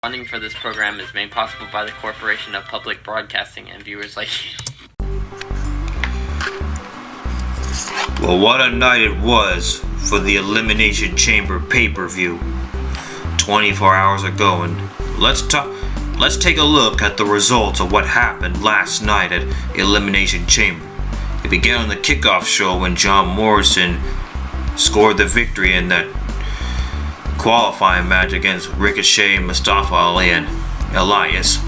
Funding for this program is made possible by the Corporation of Public Broadcasting and viewers like you. Well, what a night it was for the Elimination Chamber pay-per-view 24 hours ago, and let's take a look at the results of what happened last night at Elimination Chamber. It began on the Kickoff show when John Morrison scored the victory in that qualifying match against Ricochet, Mustafa Ali and Elias,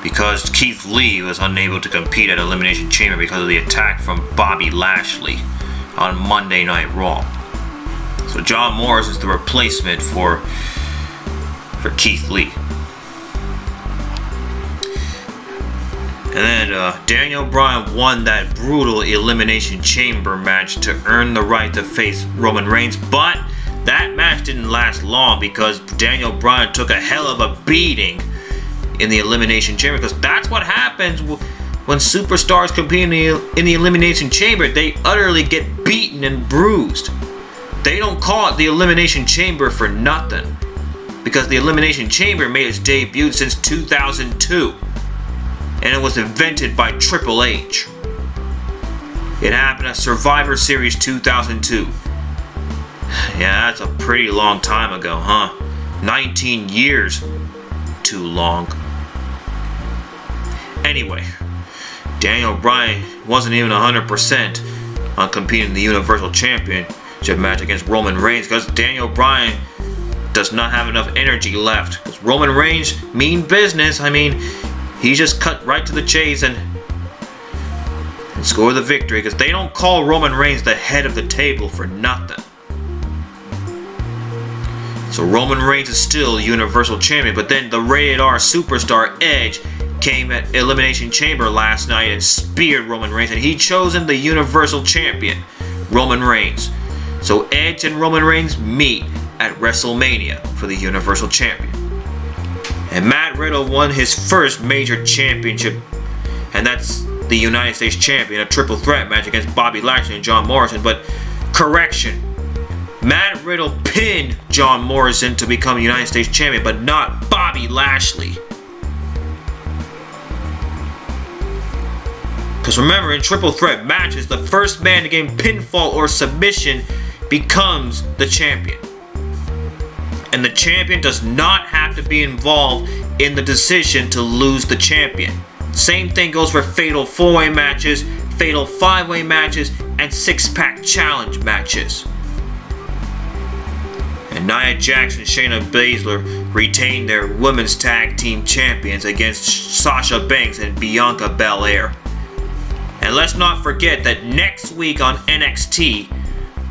because Keith Lee was unable to compete at Elimination Chamber because of the attack from Bobby Lashley on Monday Night Raw. So John Morrison is the replacement for Keith Lee. And then Daniel Bryan won that brutal Elimination Chamber match to earn the right to face Roman Reigns, but that match didn't last long because Daniel Bryan took a hell of a beating in the Elimination Chamber, because that's what happens when superstars compete in the Elimination Chamber. They utterly get beaten and bruised. They don't call it the Elimination Chamber for nothing, because the Elimination Chamber made its debut since 2002, and it was invented by Triple H. It happened at Survivor Series 2002. Yeah, that's a pretty long time ago, huh? 19 years. Too long. Anyway, Daniel Bryan wasn't even 100% on competing in the Universal Championship match against Roman Reigns, because Daniel Bryan does not have enough energy left. Because Roman Reigns, mean business. I mean, he just cut right to the chase and scored the victory, because they don't call Roman Reigns the head of the table for nothing. So Roman Reigns is still Universal Champion, but then the rated R superstar Edge came at Elimination Chamber last night and speared Roman Reigns, and he chosen the Universal Champion, Roman Reigns. So Edge and Roman Reigns meet at WrestleMania for the Universal Champion. And Matt Riddle won his first major championship, and that's the United States Champion, a triple threat match against Bobby Lashley and John Morrison. But correction, Matt Riddle pinned John Morrison to become United States Champion, but not Bobby Lashley. Because remember, in triple threat matches, the first man to gain pinfall or submission becomes the champion. And the champion does not have to be involved in the decision to lose the champion. Same thing goes for fatal 4-way matches, fatal 5-way matches, and 6-pack challenge matches. And Nia Jax and Shayna Baszler retained their women's tag team champions against Sasha Banks and Bianca Belair. And let's not forget that next week on NXT,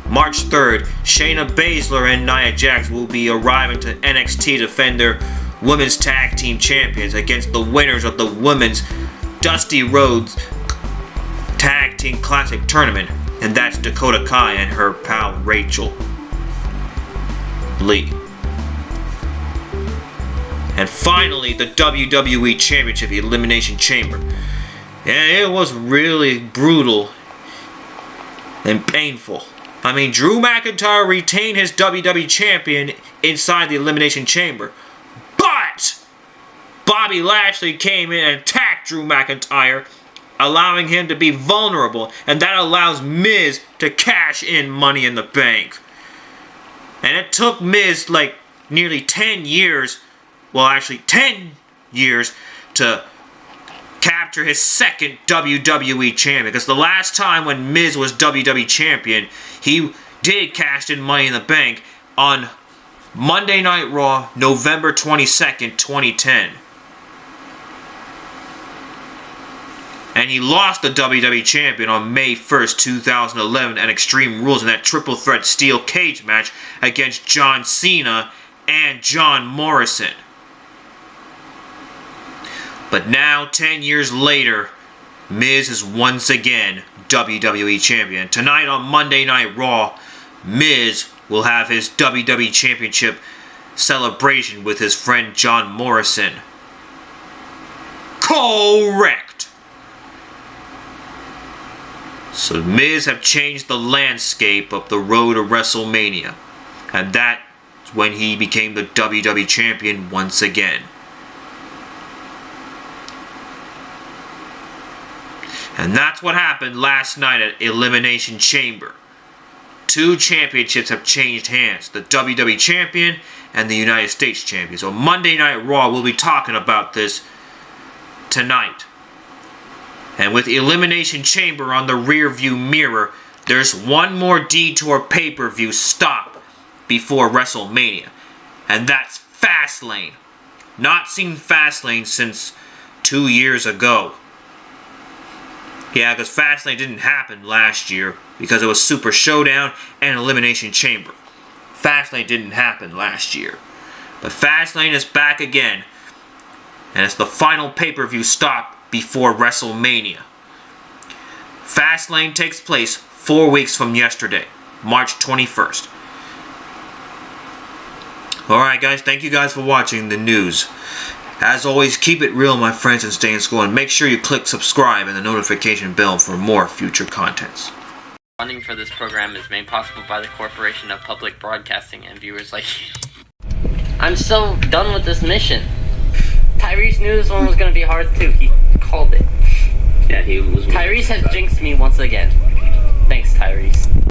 March 3rd, Shayna Baszler and Nia Jax will be arriving to NXT to defend their women's tag team champions against the winners of the women's Dusty Rhodes Tag Team Classic Tournament, and that's Dakota Kai and her pal Rachel Lee. And finally, the WWE Championship Elimination Chamber. Yeah, it was really brutal and painful. I mean, Drew McIntyre retained his WWE Champion inside the Elimination Chamber, but Bobby Lashley came in and attacked Drew McIntyre, allowing him to be vulnerable, and that allows Miz to cash in Money in the Bank. And it took Miz like nearly 10 years, well actually 10 years, to capture his second WWE champion. Because the last time when Miz was WWE champion, he did cash in Money in the Bank on Monday Night Raw, November 22nd, 2010. And he lost the WWE Champion on May 1st, 2011 at Extreme Rules in that triple threat steel cage match against John Cena and John Morrison. But now, 10 years later, Miz is once again WWE Champion. Tonight on Monday Night Raw, Miz will have his WWE Championship celebration with his friend John Morrison. Correct! So Miz have changed the landscape of the road to WrestleMania. And that's when he became the WWE Champion once again. And that's what happened last night at Elimination Chamber. 2 championships have changed hands, the WWE Champion and the United States Champion. So Monday Night Raw, we'll be talking about this tonight. And with Elimination Chamber on the rear view mirror, there's one more Detour pay-per-view stop before WrestleMania. And that's Fastlane. Not seen Fastlane since 2 years ago. Yeah, because Fastlane didn't happen last year because it was Super Showdown and Elimination Chamber. Fastlane didn't happen last year. But Fastlane is back again. And it's the final pay-per-view stop before WrestleMania. Fastlane takes place 4 weeks from yesterday, March 21st. Alright guys, thank you guys for watching the news. As always, keep it real, my friends, and stay in school. And make sure you click subscribe and the notification bell for more future contents. Funding for this program is made possible by the Corporation of Public Broadcasting and viewers like you. I'm so done with this mission. Tyrese knew this one was going to be hard too. He called it. Yeah, he was. Tyrese has jinxed me once again. Thanks, Tyrese.